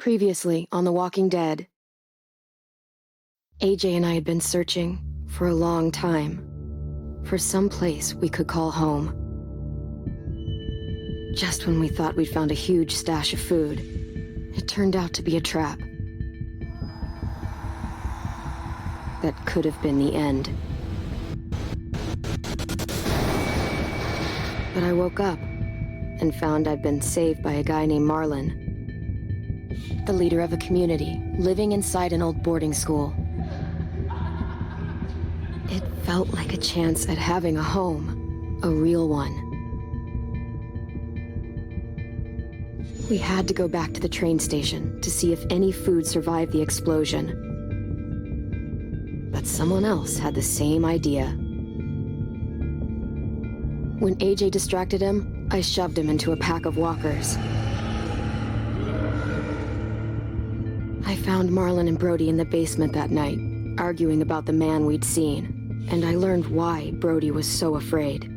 Previously on The Walking Dead, AJ and I had been searching for a long time for some place we could call home. Just when we thought we'd found a huge stash of food, it turned out to be a trap. That could have been the end. But I woke up and found I'd been saved by a guy named Marlon, the leader of a community living inside an old boarding school. It felt like a chance at having a home, a real one. We had to go back to the train station to see if any food survived the explosion. But someone else had the same idea. When AJ distracted him, I shoved him into a pack of walkers. I found Marlon and Brody in the basement that night, arguing about the man we'd seen, and I learned why Brody was so afraid.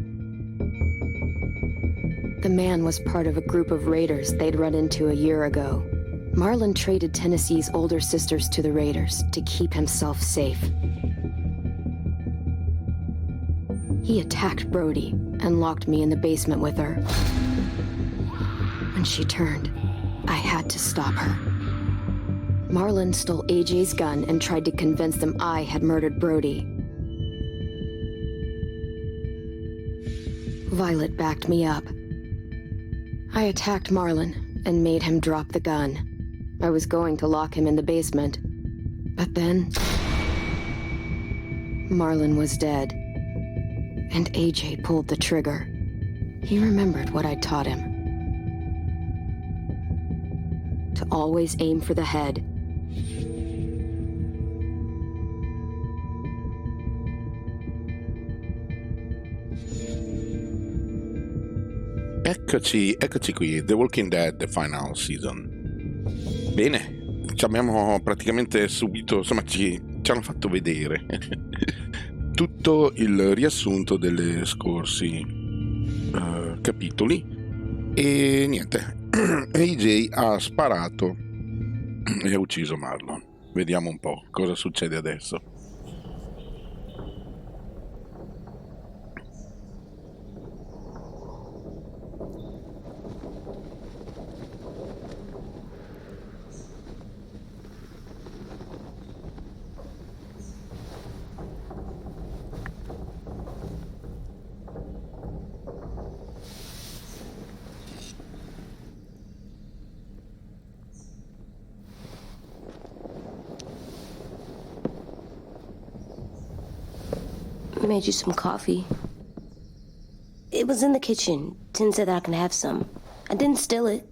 The man was part of a group of raiders they'd run into a year ago. Marlon traded Tennessee's older sisters to the raiders to keep himself safe. He attacked Brody and locked me in the basement with her. When she turned, I had to stop her. Marlon stole AJ's gun and tried to convince them I had murdered Brody. Violet backed me up. I attacked Marlon and made him drop the gun. I was going to lock him in the basement, but then Marlon was dead, and AJ pulled the trigger. He remembered what I'd taught him. To always aim for the head. Eccoci qui, The Walking Dead, The Final Season. Bene, ci abbiamo praticamente subito, insomma ci hanno fatto vedere tutto il riassunto delle scorsi capitoli e niente, AJ ha sparato e ha ucciso Marlon. Vediamo un po' cosa succede adesso. I made you some coffee. It was in the kitchen. Tin said I can have some. I didn't steal it.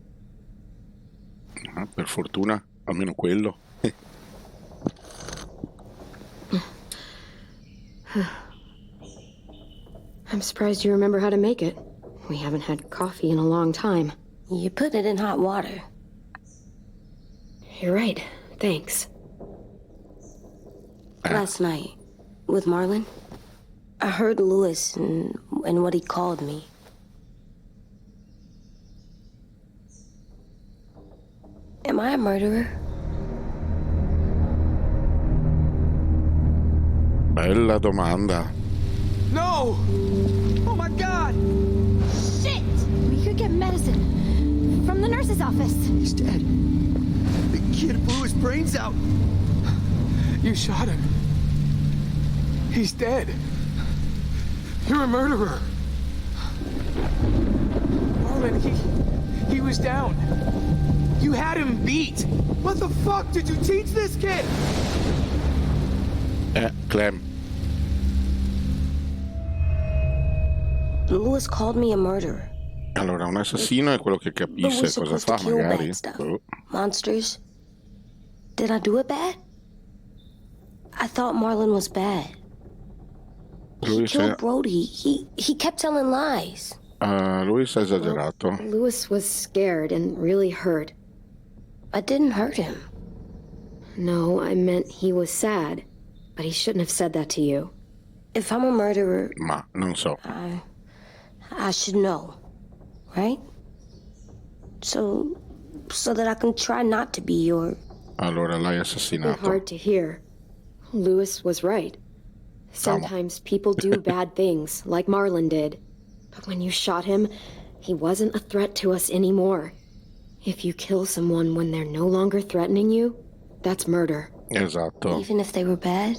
Per fortuna, almeno quello. I'm surprised you remember how to make it. We haven't had coffee in a long time. You put it in hot water. You're right. Thanks. Last night, with Marlon, I heard Lewis and what he called me. Am I a murderer? Bella domanda. No! Oh my God! Shit! We could get medicine from the nurse's office. He's dead. The kid blew his brains out. You shot him. He's dead. You're a murderer. Marlon, he was down. You had him beat. What the fuck did you teach this kid? Clem. Lewis called me a murderer. Allora, un assassino è quello che But we're capisce cosa supposed to fa, kill magari. bad stuff. Monsters. Did I do it bad? I thought Marlon was bad. He killed Brody. He kept telling lies. Lui ha esagerato. Lewis was scared and really hurt. I didn't hurt him. No, I meant he was sad. But he shouldn't have said that to you. If I'm a murderer, Ma non so. I should know, right? So so that I can try not to be your... Allora, l'hai It's assassinato. hard to hear. Lewis was right. Sometimes people do bad things, like Marlon did. But when you shot him, he wasn't a threat to us anymore. If you kill someone when they're no longer threatening you, that's murder. Esatto, Even if they were bad?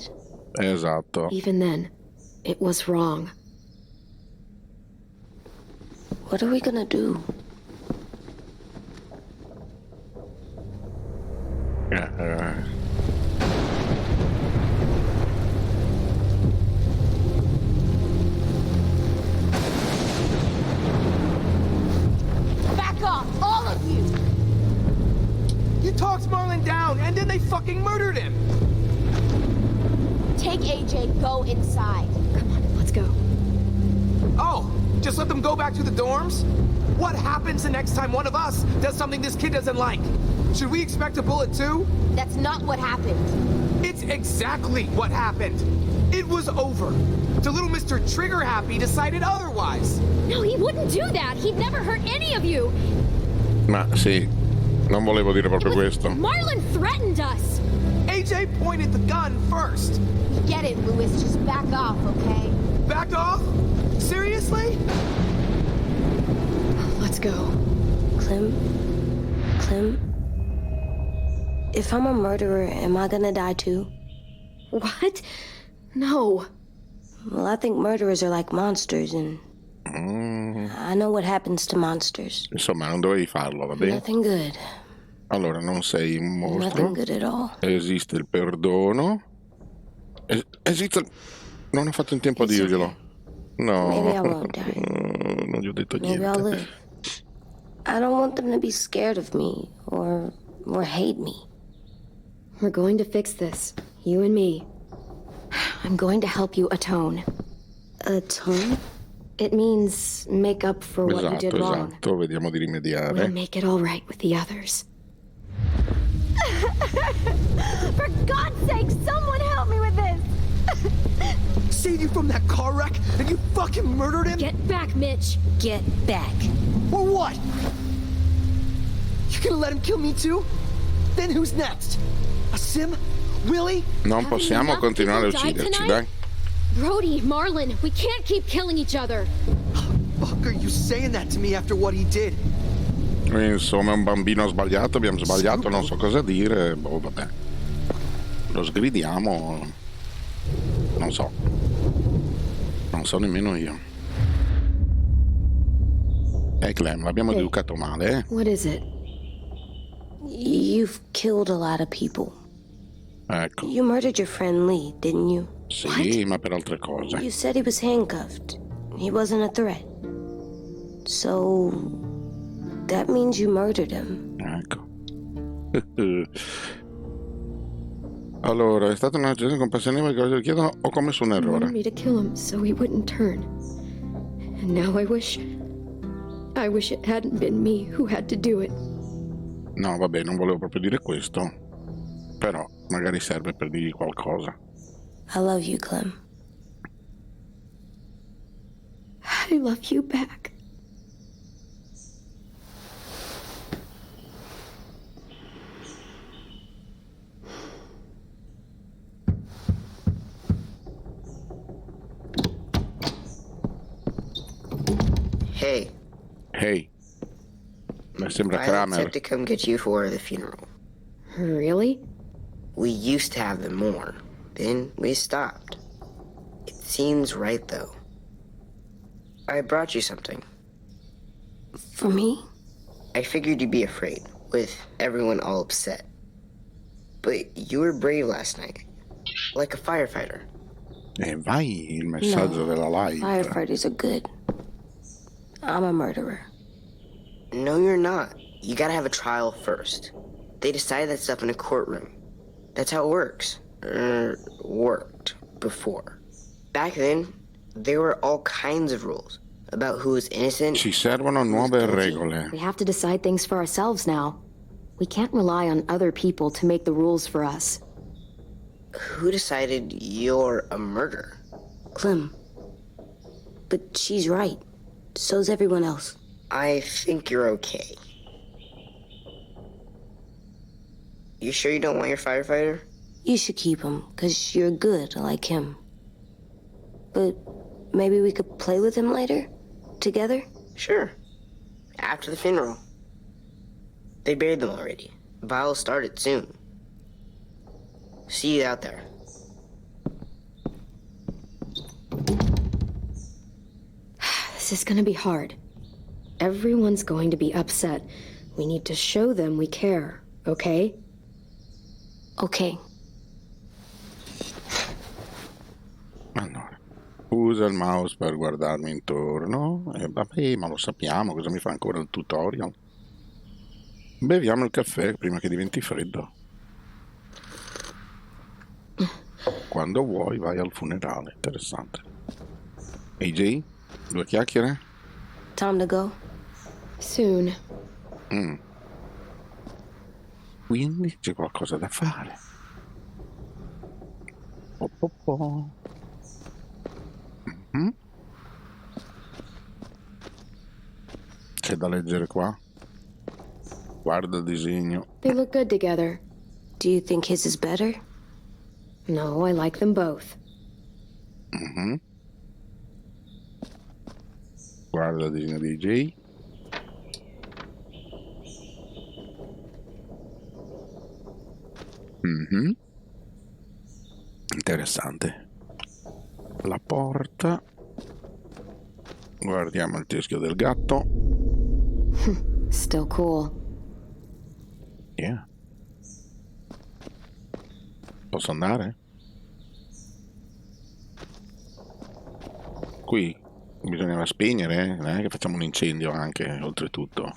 esatto. Even then, it was wrong. What are we gonna do? Back off, all of you! You talked Marlon down, and then they fucking murdered him! Take AJ, go inside. Come on, let's go. Oh, just let them go back to the dorms? What happens the next time one of us does something this kid doesn't like? Should we expect a bullet too? That's not what happened. It's exactly what happened. It was over. The little Mr. Trigger Happy decided otherwise. No, he wouldn't do that. He'd never hurt any of you. Ma sì, non volevo dire proprio questo. Marlon threatened us. AJ pointed the gun first. We get it, Lewis. Just back off, okay? Back off? Seriously? Let's go. Clem? If I'm a murderer, am I gonna die too? What? No. Well, I think murderers are like monsters, and I know what happens to monsters. Insomma, non dovevi farlo, va bene? Nothing good. Allora, non sei un mostro. Nothing good at all. Esiste il perdono. Esiste il... Non ho fatto in tempo a dirglielo. No. Maybe I won't die. Non gli ho detto Maybe I'll niente. live. I don't want them to be scared of me or hate me. We're going to fix this. You and me. I'm going to help you atone. Atone? It means make up for what you did wrong. Esatto, vediamo di We'll rimediare. make it all right with the others. For God's sake, someone help me with this! Saved you from that car wreck, and you fucking murdered him? Get back, Mitch. Get back. Or what? You gonna let him kill me too? Then who's next? A Sim? Willie? Non possiamo enough continuare a people died ucciderci, tonight? dai. Brody, Marlon, we can't keep killing each other. Fuck, are you saying that to me after what he did? Insomma, è un bambino sbagliato, abbiamo sbagliato, non so cosa dire. Boh, vabbè. Lo sgridiamo. Non so. Non so nemmeno io. Clem, l'abbiamo Hey. educato male, eh? What is it? You've killed a lot of people. Ecco. You murdered your friend Lee, didn't you? Sì, ma per altre cose. You said he was handcuffed. He wasn't a threat. So... that means you murdered him. Ecco. Allora, è stata una gestione compassionevole che oggi richiedono o commesso un You errore? wanted me to kill him so he wouldn't turn. And now I wish it hadn't been me who had to do it. No, vabbè, non volevo proprio dire questo. Però magari serve per dirgli qualcosa. I love you, Clem. I love you back. Hey, Hey. Mi sembra pilots Kramer. have to come get you for the funeral. Really? We used to have them more. Then we stopped. It seems right, though. I brought you something. For me? I figured you'd be afraid, with everyone all upset. But you were brave last night. Like a firefighter. Vai il messaggio della live. Firefighters are good. I'm a murderer. No, you're not. You gotta have a trial first. They decide that stuff in a courtroom. That's how it works. Worked before. Back then, there were all kinds of rules about who was innocent. Ci servono nuove regole. We have to decide things for ourselves now. We can't rely on other people to make the rules for us. Who decided you're a murderer? Clem. But she's right. So's everyone else. I think you're okay. You sure you don't want your firefighter? You should keep him, because you're good like him. But maybe we could play with him later? Together? Sure. After the funeral. They buried them already. Via'll start it soon. See you out there. This is gonna be hard. Everyone's going to be upset. We need to show them we care, okay? Ok. Allora, usa il mouse per guardarmi intorno. E vabbè, ma lo sappiamo, cosa mi fa ancora il tutorial? Beviamo il caffè prima che diventi freddo. Quando vuoi vai al funerale, interessante. AJ, due chiacchiere? Time to go? Soon. Quindi c'è qualcosa da fare. C'è da leggere qua? Guarda il disegno. They look good together. Do you think his is better? No, I like them both. Guarda il disegno di AJ. Interessante. La porta. Guardiamo il teschio del gatto. Still cool. Yeah. Posso andare? Qui bisognava spegnere, non è che facciamo un incendio anche, oltretutto.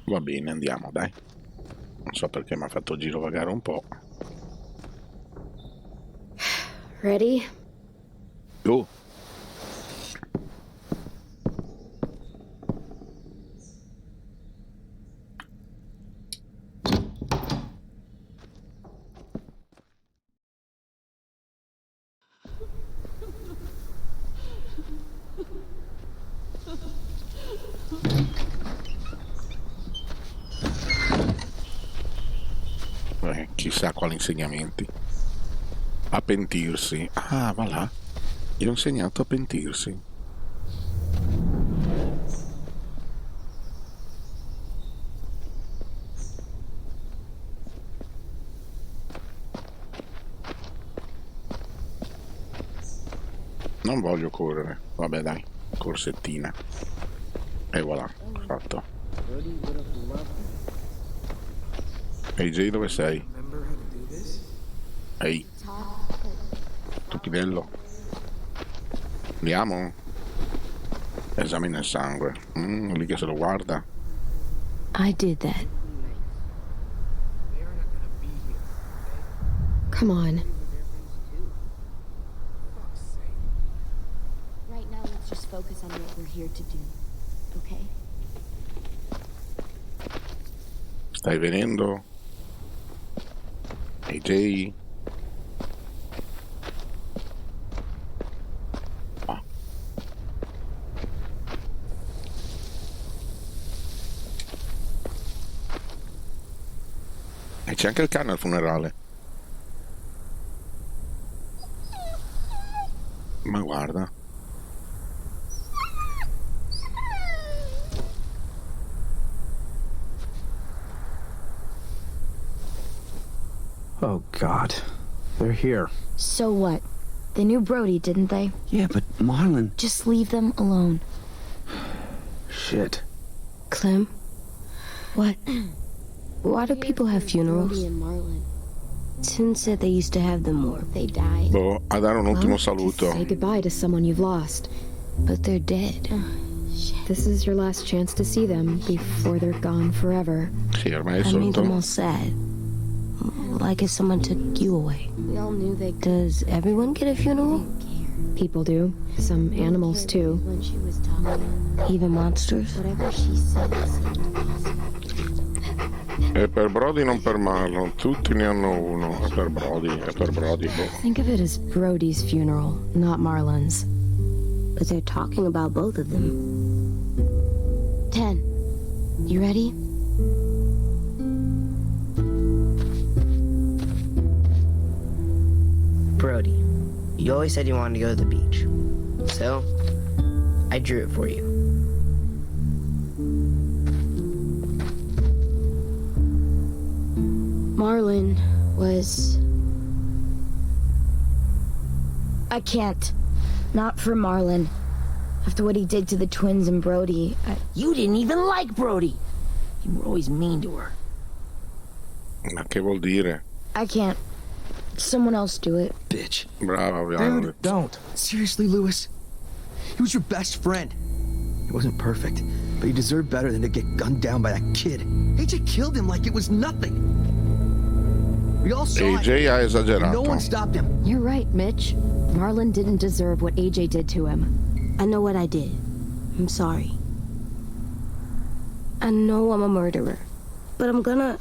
Va bene, andiamo, dai. Non so perché mi ha fatto girovagare un po'. Ready? Oh. Chissà quali insegnamenti. A pentirsi. Ah, va là. Gli ho insegnato a pentirsi. Non voglio correre. Vabbè, dai. Corsettina. E voilà. Fatto. AJ, dove sei? Ehi, stupidello. Andiamo? Esamina il sangue. Lì che se lo guarda. I did that. Come on. Right now, let's just focus on what we're here to do, okay? Stai venendo? AJ? E c'è anche il cane al funerale. Ma guarda. Oh, God. They're here. So what? They knew Brody, didn't they? Yeah, but Marlon... Just leave them alone. Shit. Clem, What? why do people have funerals? Brody and Marlon. Sin said they used to have them more, They died. Boh, a dare un ultimo Well, saluto. Say goodbye to someone you've lost. but they're dead. This is your last chance to see them before they're gone forever. Sì, ormai è I made them sotto. all sad. Like if someone took you away. We all knew they Does everyone get a funeral? didn't care. People do. Some animals too. When she was talking, Even monsters? whatever she said seemed impossible. È per Brody, non per Marlon. Tutti ne hanno uno. È per Brody, è per Brody. Boh. Think of it as Brody's funeral, not Marlon's. But they're talking about both of them. 10. You ready? Brody, you always said you wanted to go to the beach. So, I drew it for you. Marlon was... I can't. Not for Marlon. After what he did to the twins and Brody, You didn't even like Brody. You were always mean to her. Ma che vuol dire? I can't. Someone else do it. Bitch. Brava, abbiamo Dude, detto. don't. Seriously, Lewis? He was your best friend. He wasn't perfect, but he deserved better than to get gunned down by that kid. AJ killed him like it was nothing. We all saw AJ it. ha esagerato. No one stopped him. You're right, Mitch. Marlon didn't deserve what AJ did to him. I know what I did. I'm sorry. I know I'm a murderer. But I'm gonna,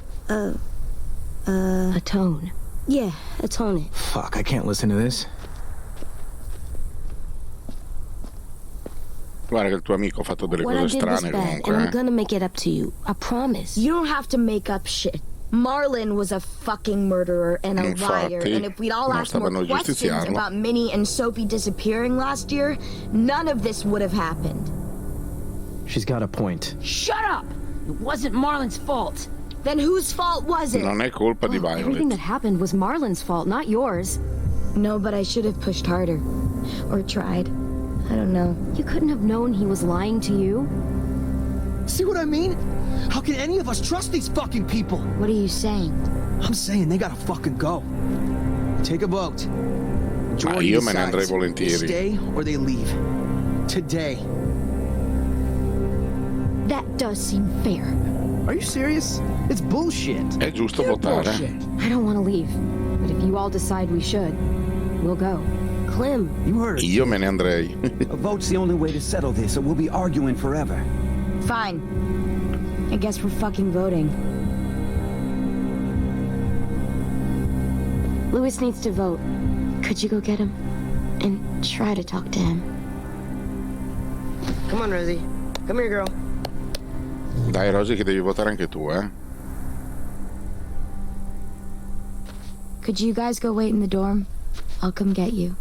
Atone. yeah, atone it. Fuck, I can't listen to this. Guarda che il tuo amico ha fatto delle What I cose did was strane bad, comunque. and I'm gonna make it up to you. I promise. You don't have to make up shit. Marlon was a fucking murderer and a Infatti, liar, and if we'd all non asked more stavano a questions giustiziarlo. about Minnie and Soapy disappearing last year, none of this would have happened. She's got a point. Shut up! It wasn't Marlon's fault. Then whose fault was it? Non è colpa di Everything that Violet. happened was Marlon's fault, not yours. No, but I should have pushed harder. Or tried. I don't know. You couldn't have known he was lying to you. See what I mean? How can any of us trust these fucking people? What are you saying? I'm saying they gotta fucking go. Take a vote. Ma io me ne andrei They volentieri. stay or they leave. Today. That does seem fair. Are you serious? It's bullshit. È giusto votare. I don't want to leave, but if you all decide we should, we'll go. Clem, You heard it. Io me ne andrei. A vote's the only way to settle this, or we'll be arguing forever. Fine. I guess we're fucking voting. Lewis needs to vote. Could you go get him? And try to talk to him. Come on, Rosie. Come here, girl. Dai Rosy che devi votare anche tu, eh. Could you guys go wait in the dorm? I'll come get you.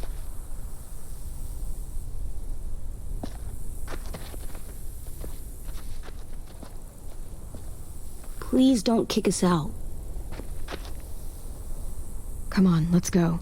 Please don't kick us out. Come on, let's go.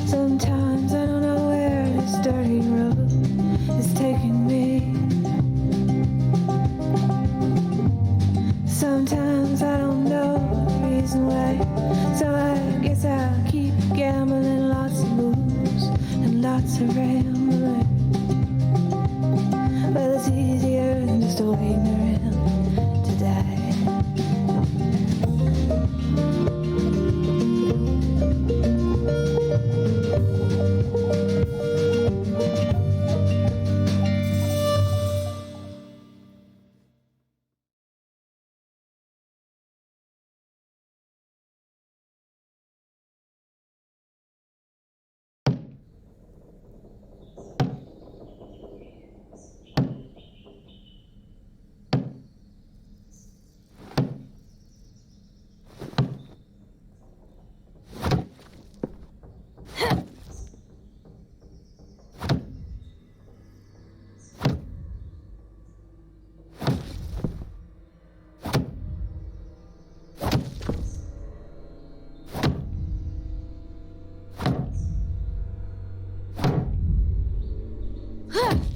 Sometimes I don't know where this dirty road is taking me. Sometimes I don't know the reason why. So I guess I'll keep gambling, lots of moves and lots of rambling. Well, it's easier than just waiting around to die.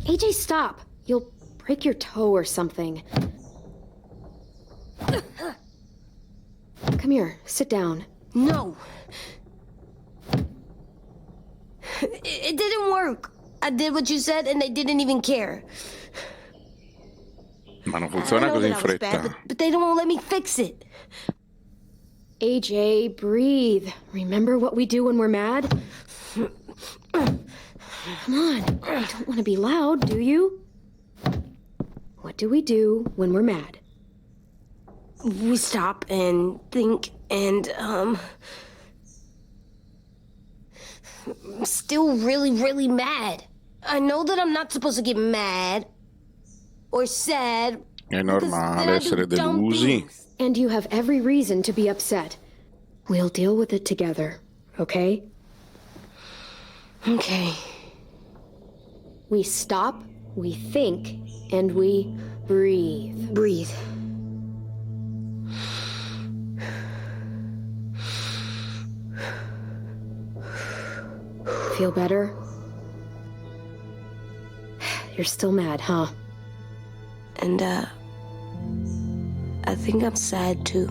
AJ, stop. You'll break your toe or something. Come here, sit down. No. It didn't work. I did what you said and they didn't even care. Ma non funziona così in fretta. But they don't let me fix it. AJ, breathe. Remember what we do when we're mad? Come on, you don't want to be loud, do you? What do we do when we're mad? We stop and think and, I'm still really, really mad. I know that I'm not supposed to get mad or sad. È normale essere delusi. And you have every reason to be upset. We'll deal with it together, okay? Okay. We stop, we think, and we breathe. Breathe. Feel better? You're still mad, huh? And, I think I'm sad too.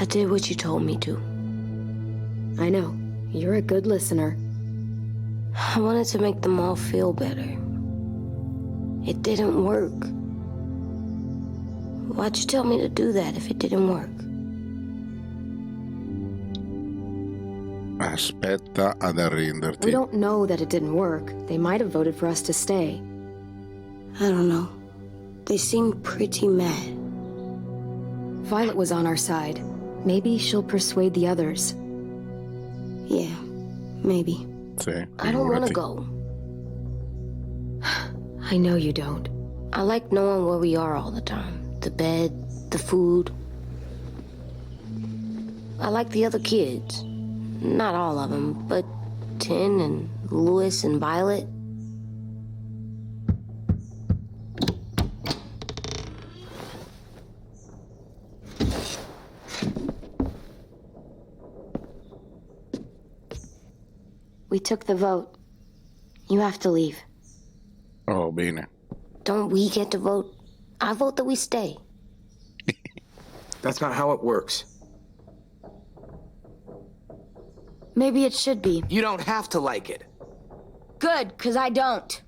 I did what you told me to. I know. You're a good listener. I wanted to make them all feel better. It didn't work. Why'd you tell me to do that if it didn't work? Aspetta ad arrenderti. We don't know that it didn't work. They might have voted for us to stay. I don't know. They seem pretty mad. Violet was on our side. Maybe she'll persuade the others. Yeah, maybe. Sì, I don't want to figurati. go. I know you don't. I like knowing where we are all the time. The bed, the food. I like the other kids. Not all of them, but Tin and Louis and Violet. We took the vote. You have to leave. Oh, bene. Don't we get to vote? I vote that we stay. That's not how it works. Maybe it should be. You don't have to like it. Good, because I don't.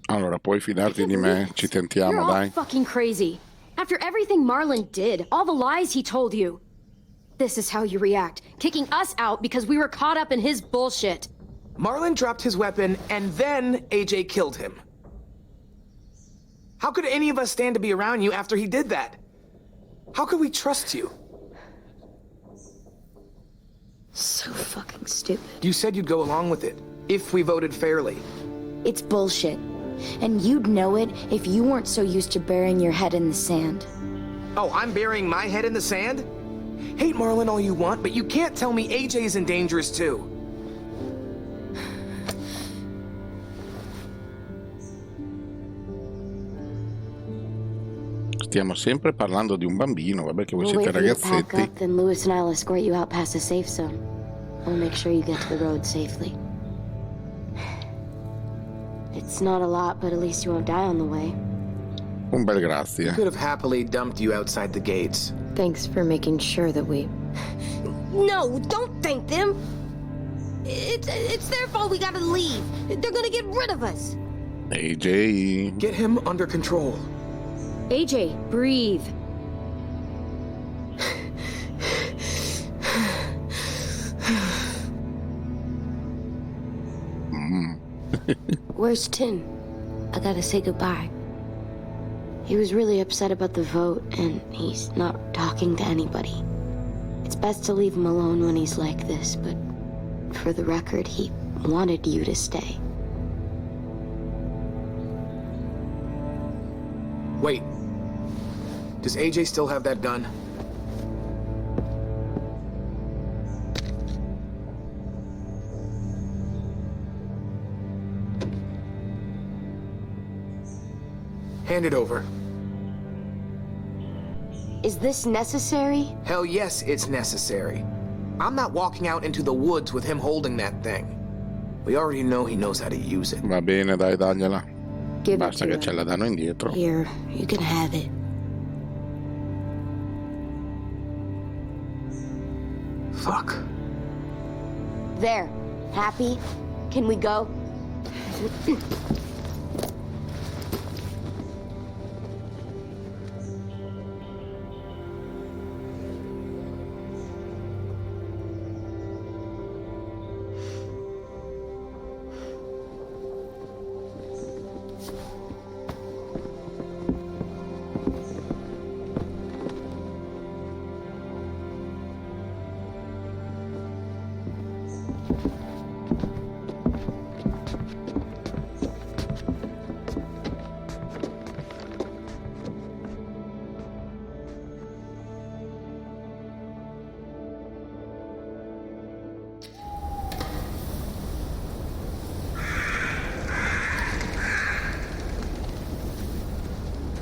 Allora, puoi fidarti di me? Ci You're tentiamo, all dai. fucking crazy. After everything Marlon did, all the lies he told you. This is how you react, kicking us out because we were caught up in his bullshit. Marlon dropped his weapon, and then AJ killed him. How could any of us stand to be around you after he did that? How could we trust you? So fucking stupid. You said you'd go along with it, if we voted fairly. It's bullshit. And you'd know it if you weren't so used to burying your head in the sand. Oh, I'm burying my head in the sand? Hate Marlon all you want, but you can't tell me AJ's in dangerous too. Stiamo sempre parlando di un bambino, vabbè che voi We'll siete wait for you to pack ragazzetti. up, then Louis and I'll escort you out past the safe zone. We'll make sure you get to the road safely. It's not a lot, but at least you won't die on the way. Un bel grazie. Could have happily dumped you outside the gates. Thanks for making sure that we... No, don't thank them. It's their fault we gotta leave. They're gonna get rid of us. AJ. Get him under control. AJ, breathe. Where's Tin? I gotta say goodbye. He was really upset about the vote, and he's not talking to anybody. It's best to leave him alone when he's like this, but for the record, he wanted you to stay. Wait. Does AJ still have that gun? Hand it over. Is this necessary? Hell yes, it's necessary. I'm not walking out into the woods with him holding that thing. We already know he knows how to use it. Va bene, dai, dagliela. Give Basta it che to ce la danno indietro. Here, you can have it. Fuck. There. Happy? Can we go?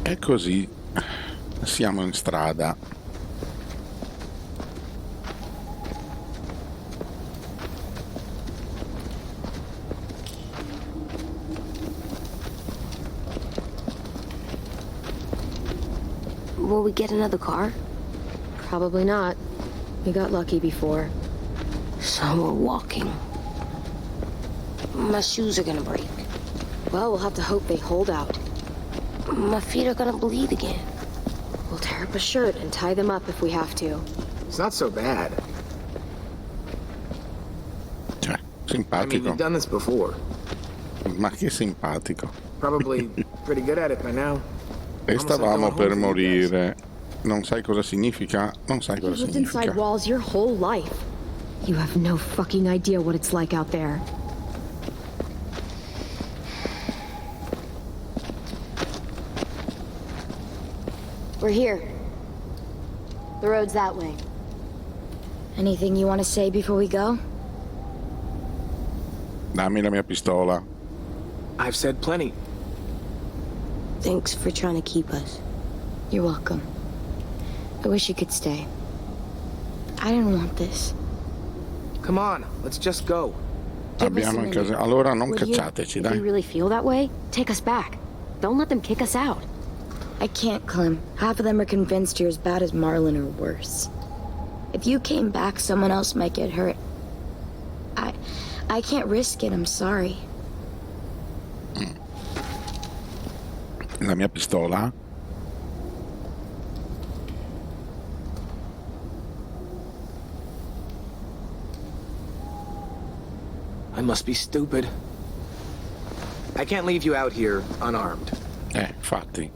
E così siamo in strada. Will we get another car? Probably not. We got lucky before. So we're walking. My shoes are gonna break. Well, we'll have to hope they hold out. My feet are gonna bleed again. We'll tear up a shirt and tie them up if we have to. It's not so bad. Cioè, I mean, simpatico. you've done this before. Ma che simpatico. Probably pretty good at it by now. E stavamo per morire. Non sai cosa significa? Non sai cosa You've lived significa. inside walls your whole life. You have no fucking idea what it's like out there. We're here. The road's that way. Anything you want to say before we go? Dammi la mia pistola. I've said plenty. Thanks for trying to keep us. You're welcome. I wish you could stay. I didn't want this. Come on, let's just go. Abbiamo in casa. Allora non Would you- cacciateci, If dai. you really feel that way, take us back. Don't let them kick us out. I can't, Clem. Half of them are convinced you're as bad as Marlon or worse. If you came back, someone else might get hurt. I can't risk it, I'm sorry. La mia pistola. I must be stupid. I can't leave you out here unarmed. Infatti.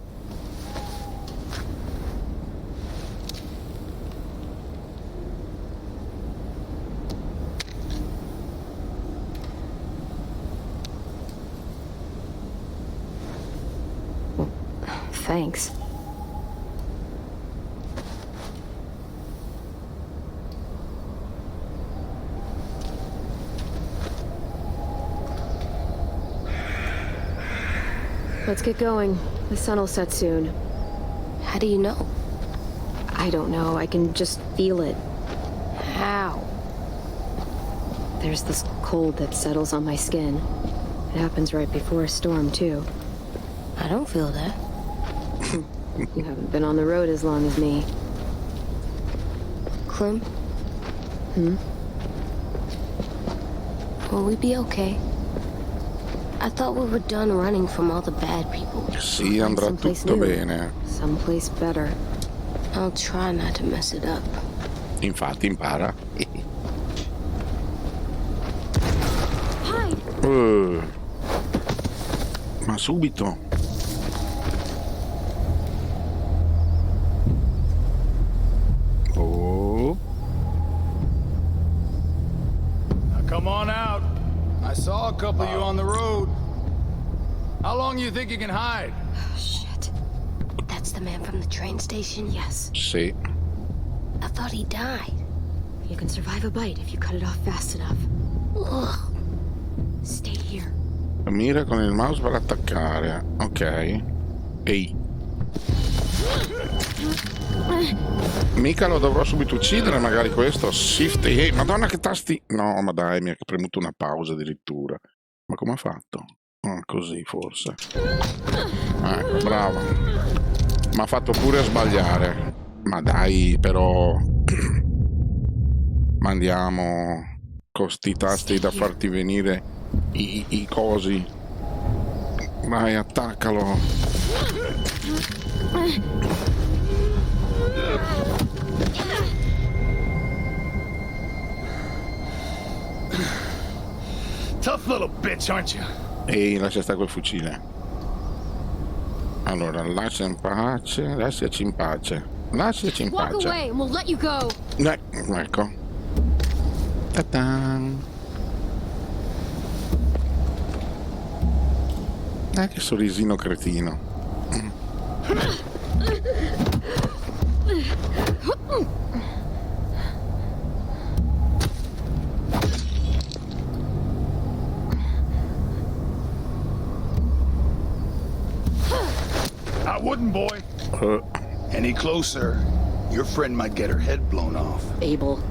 Thanks. Let's get going. The sun will set soon. How do you know? I don't know. I can just feel it. How? There's this cold that settles on my skin. It happens right before a storm, too. I don't feel that. You haven't been on the road as long as me. Clem? Will we be okay? I thought we were done running from all the bad people. Sì, andrà Someplace tutto new. bene. Someplace better. I'll try not to mess it up. Infatti impara. Hide! Ma subito. Oh. Now come on out. I saw a couple of you on the road. How long you think you can hide? Shit. That's the man from the train station? Yes. Sì. I thought he died. You can survive a bite if you cut it off fast enough. Ugh. Stay here. Mira con il mouse per attaccare. Ok. Ehi. Mica lo dovrò subito uccidere, magari questo. Shift e... Madonna che tasti... No, ma dai, mi ha premuto una pausa addirittura. Ma come ha fatto? Ah, così forse. Ecco, bravo. Mi ha fatto pure a sbagliare. Ma dai, però... Ma andiamo con sti tasti da farti venire i cosi. Vai, attaccalo. Tough little bitch, aren't you? Ehi, lascia stare quel fucile. Allora, lasciaci in pace. Lasciaci in pace. Lasciaci in Walk pace. away and we'll let you go. Ecco. Ta-tan. Che sorrisino cretino. I wouldn't, boy. Any closer, your friend might get her head blown off. Abel.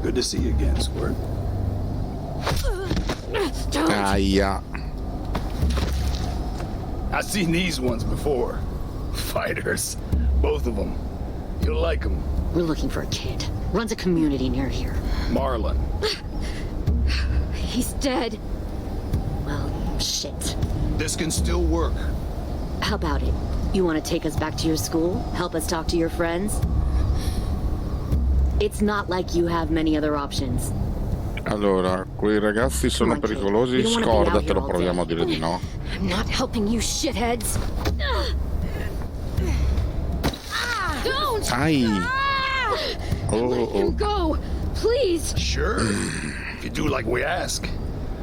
Good to see you again, Squirt. Aia. I've seen these ones before. Fighters. Both of them. You'll like them. We're looking for a kid. Runs a community near here. Marlon. He's dead. Well, shit. This can still work. How about it? You want to take us back to your school? Help us talk to your friends? It's not like you have many other options. Allora, quei ragazzi sono pericolosi, scordatelo, proviamo a dire di no. I'm not helping you shitheads. Don't! Ai! Let him go, please. Sure. If you do like we ask.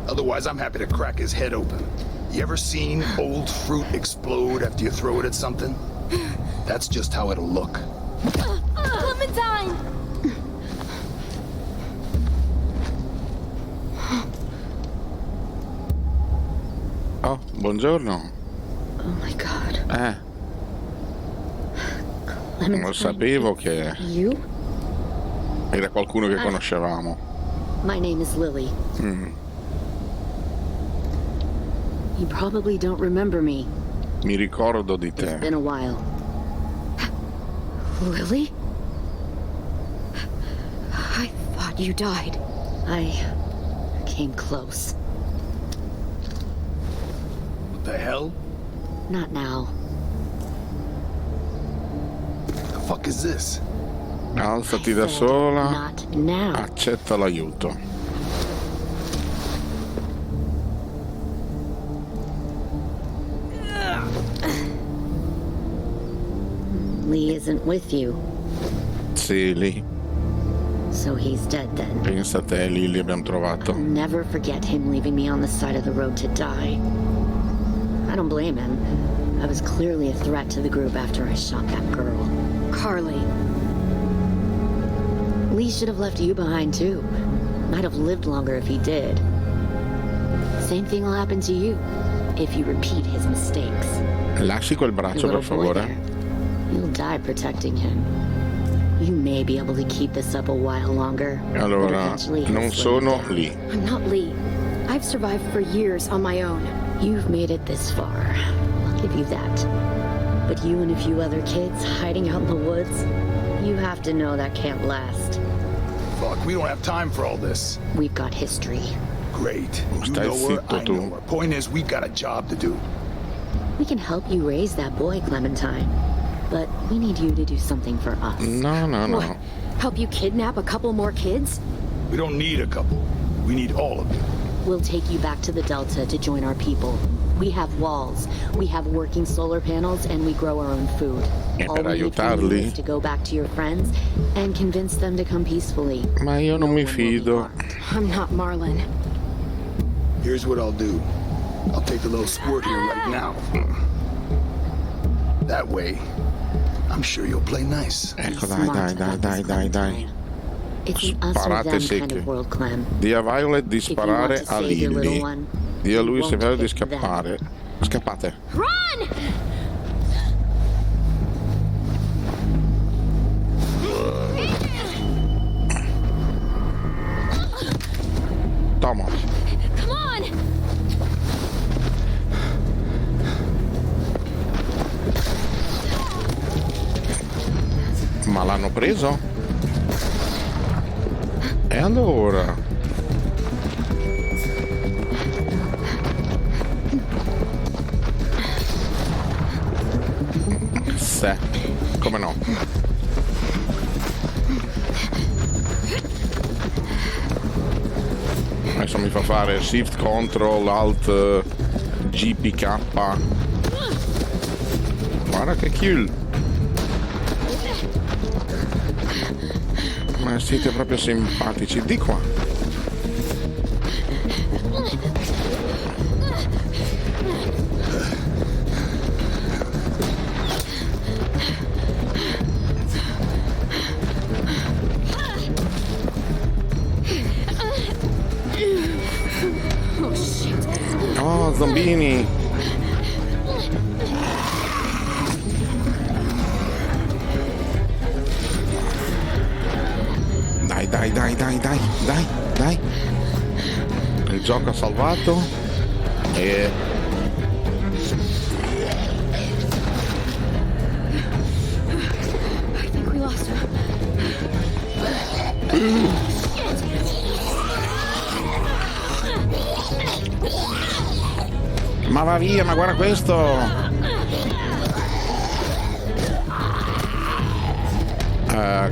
Otherwise, I'm happy to crack his head open. You ever seen old fruit explode after you throw it at something? That's just how it'll look. Clementine! Oh, buongiorno. Oh my god. Non lo sapevo che You? era qualcuno che conoscevamo. My name is Lily. You probably don't remember me. Mi ricordo di It's te. been a while. Lily? I thought you died. I came close. What the hell? Not now. The fuck is this? Alzati da sola. Not now. Accetta l'aiuto. Lee isn't with you, Sì, lì. so he's dead then. Pensa a te, lì li abbiamo trovato. I'll never forget him leaving me on the side of the road to die. I don't blame him. I was clearly a threat to the group after I shot that girl. Carly. Lee should have left you behind too. Might have lived longer if he did. Same thing will happen to you if you repeat his mistakes. Lasci quel braccio, Your per little boy favore. there, you'll die protecting him. You may be able to keep this up a while longer. but Allora, eventually he'll non slow you sono down. lì. I'm not Lee. I've survived for years on my own. You've made it this far. I'll give you that. But you and a few other kids hiding out in the woods, you have to know that can't last. Fuck, we don't have time for all this. We've got history. Great. You Stai know her, zitto I tu. know her. Point is, we've got a job to do. We can help you raise that boy, Clementine. But we need you to do something for us. No, no, no. What? Help you kidnap a couple more kids? We don't need a couple. We need all of you. We'll take you back to the Delta to join our people. We have walls, we have working solar panels, and we grow our own food. E All per we need from you aiutarli? is to go back to your friends and convince them to come peacefully. Ma io non mi fido. I'm not Marlon. Here's what I'll do. I'll take the little squirt here right now. That way, I'm sure you'll play nice. Ecco, dai. It's an us or Sparate them kind secche. of world, Clem. Di a Violet di If you want sparare to a save your little Lily. one, Di a you lui won't severo di pick them. scappare. Scappate. Run! Tomo. Come on! preso? E allora? Sì, come no? Adesso mi fa fare Shift Control Alt GPK. Guarda che kill. Ma siete proprio simpatici. Di qua. Oh, zombini. Dai. Il gioco ha salvato e I think we lost her. ma va via, ma guarda questo.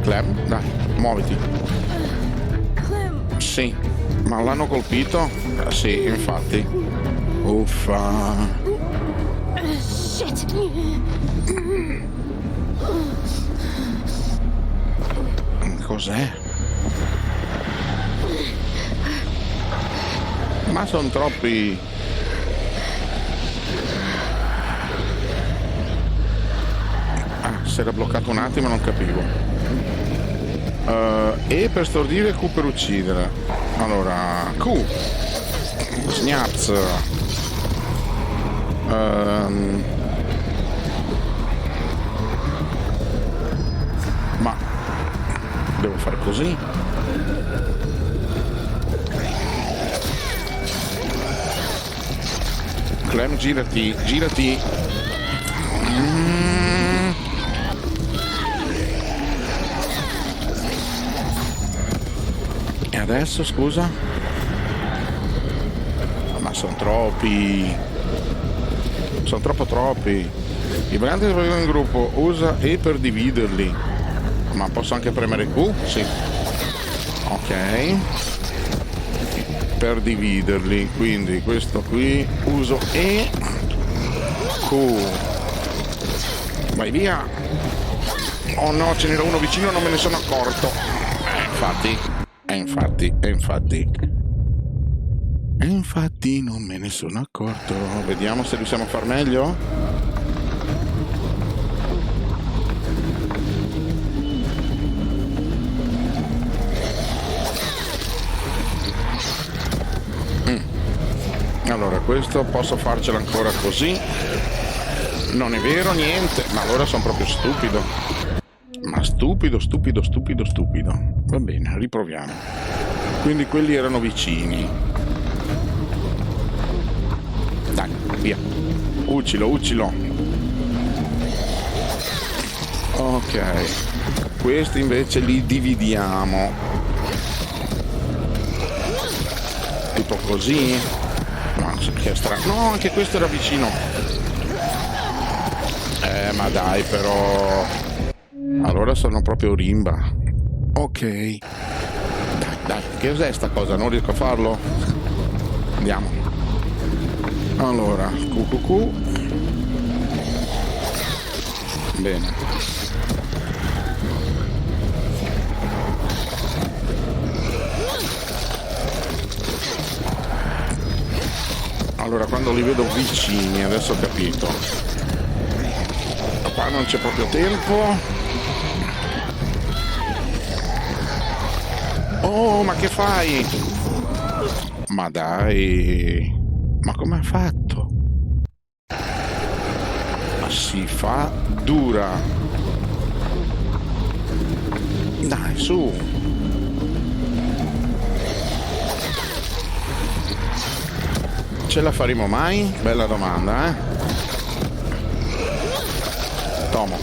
Clem, dai, muoviti. Clem. Sì, ma l'hanno colpito? Sì, infatti. Uffa. Shit. Cos'è? Ma sono troppi. Ah, si era bloccato un attimo, non capivo. E per stordire, Q per uccidere. Allora, Q. Snaps. Ma devo fare così? Clem, girati. E adesso, scusa? Ma sono troppi. Sono troppi. I briganti si vedono in gruppo, usa E per dividerli. Ma posso anche premere Q? Sì. Ok. Per dividerli, quindi questo qui uso E. Q. Vai via. Oh no, ce n'era uno vicino, non me ne sono accorto. Infatti non me ne sono accorto. Vediamo se riusciamo a far meglio. Allora, questo posso farcela ancora così. Non è vero, niente. Ma allora sono proprio stupido. Ma stupido. Va bene, riproviamo. Quindi quelli erano vicini. Dai, via. Uccilo. Ok. Questi invece li dividiamo. Tipo così. No, che strano. No, anche questo era vicino. Ma dai, però. Allora sono proprio rimba. Ok. Dai, che cos'è sta cosa? Non riesco a farlo. Andiamo. Allora, QQQ. Bene. Allora, quando li vedo vicini, adesso ho capito. Qua non c'è proprio tempo. Oh, ma che fai? Ma dai. Ma come ha fatto? Ma si fa dura. Dai, su. Ce la faremo mai? Bella domanda, Tomo.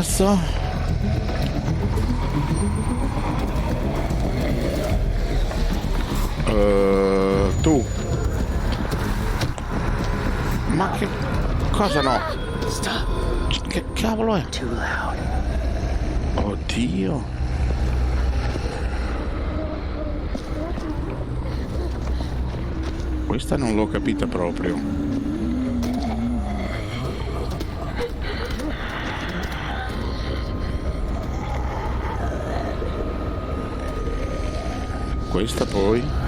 cazzo? Tu. Ma che cosa no? Che cavolo è? Oddio. Questa non l'ho capita proprio. Questa poi.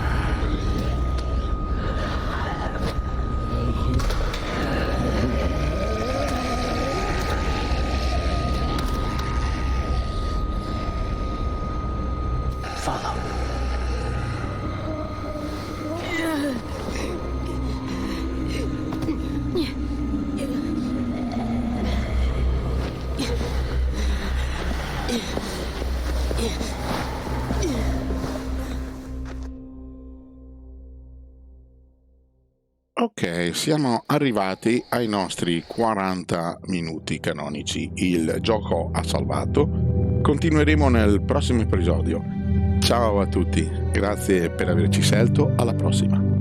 Ok, siamo arrivati ai nostri 40 minuti canonici. Il gioco ha salvato. Continueremo nel prossimo episodio. Ciao a tutti, grazie per averci scelto, alla prossima.